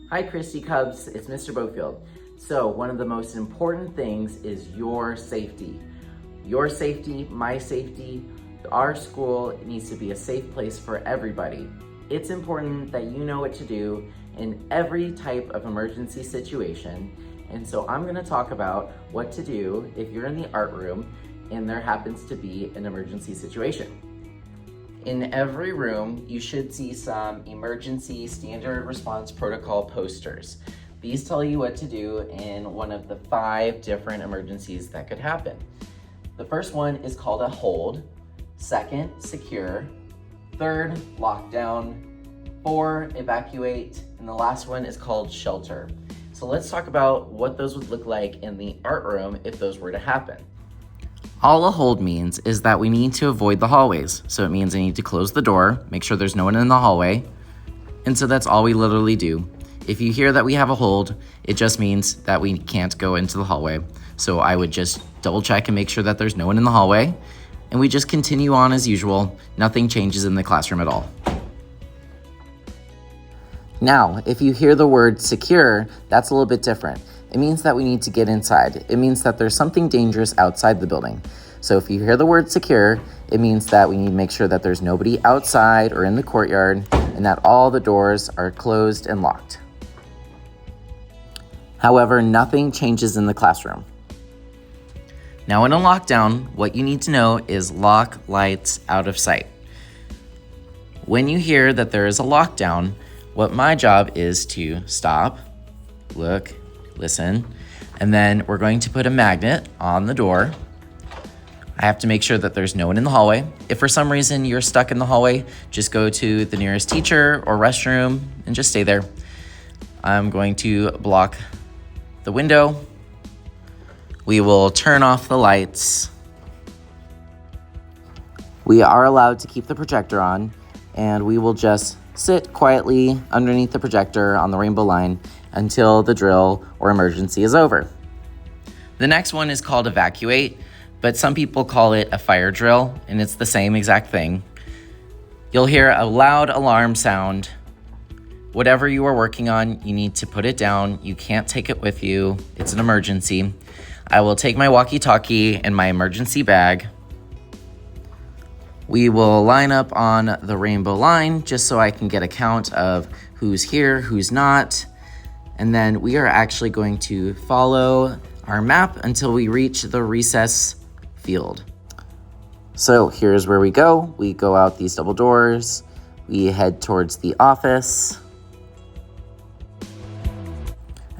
Hi Christy Cubs, it's Mr. Boatfield. So one of the most important things is your safety. Your safety, my safety, our school needs to be a safe place for everybody. It's important that you know what to do in every type of emergency situation. And so I'm gonna talk about what to do if you're in the art room and there happens to be an emergency situation. In every room, you should see some emergency standard response protocol posters. These tell you what to do in one of the 5 different emergencies that could happen. The first one is called a hold, second, secure, third, lockdown, 4, evacuate, and the last one is called shelter. So let's talk about what those would look like in the art room if those were to happen. All a hold means is that we need to avoid the hallways. So it means I need to close the door, make sure there's no one in the hallway. And so that's all we literally do. If you hear that we have a hold, it just means that we can't go into the hallway. So I would just double check and make sure that there's no one in the hallway. And we just continue on as usual. Nothing changes in the classroom at all. Now, if you hear the word secure, that's a little bit different. It means that we need to get inside. It means that there's something dangerous outside the building. So if you hear the word secure, it means that we need to make sure that there's nobody outside or in the courtyard and that all the doors are closed and locked. However, nothing changes in the classroom. Now in a lockdown, what you need to know is lock lights out of sight. When you hear that there is a lockdown, what my job is to stop, look, listen, and then we're going to put a magnet on the door. I have to make sure that there's no one in the hallway. If for some reason you're stuck in the hallway, just go to the nearest teacher or restroom and just stay there. I'm going to block the window. We will turn off the lights. We are allowed to keep the projector on, and we will just sit quietly underneath the projector on the rainbow line until the drill or emergency is over. The next one is called evacuate, but some people call it a fire drill, and it's the same exact thing. You'll hear a loud alarm sound. Whatever you are working on, you need to put it down. You can't take it with you. It's an emergency. I will take my walkie-talkie and my emergency bag. We will line up on the rainbow line just so I can get a count of who's here, who's not. And then we are actually going to follow our map until we reach the recess field. So here's where we go. We go out these double doors. We head towards the office.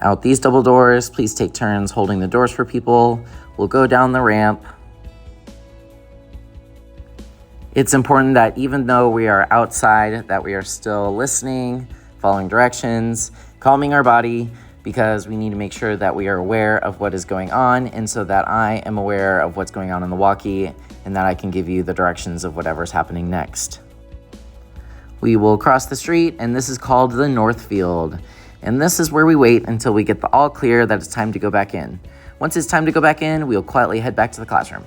Out these double doors. Please take turns holding the doors for people. We'll go down the ramp. It's important that even though we are outside, that we are still listening, following directions, calming our body, because we need to make sure that we are aware of what is going on, and so that I am aware of what's going on in the walkie, and that I can give you the directions of whatever's happening next. We will cross the street, and this is called the North Field. And this is where we wait until we get the all clear that it's time to go back in. Once it's time to go back in, we'll quietly head back to the classroom.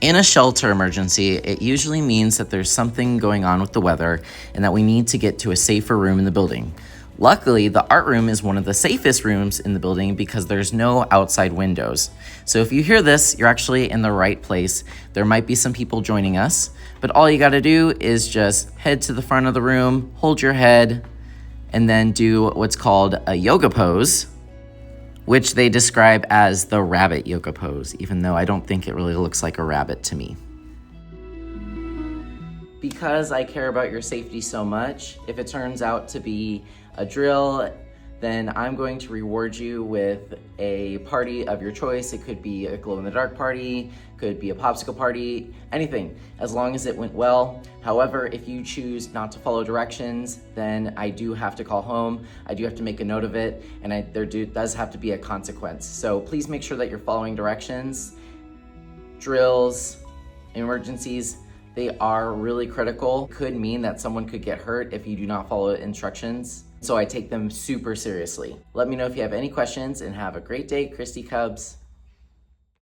In a shelter emergency, it usually means that there's something going on with the weather and that we need to get to a safer room in the building. Luckily, the art room is one of the safest rooms in the building because there's no outside windows. So if you hear this, you're actually in the right place. There might be some people joining us, but all you gotta do is just head to the front of the room, hold your head, and then do what's called a yoga pose, which they describe as the rabbit yoga pose, even though I don't think it really looks like a rabbit to me. Because I care about your safety so much, if it turns out to be a drill, then I'm going to reward you with a party of your choice. It could be a glow-in-the-dark party, could be a popsicle party, anything, as long as it went well. However, if you choose not to follow directions, then I do have to call home. I do have to make a note of it, and there does have to be a consequence. So please make sure that you're following directions. Drills, emergencies, they are really critical. Could mean that someone could get hurt if you do not follow instructions. So I take them super seriously. Let me know if you have any questions, and have a great day, Christy Cubs.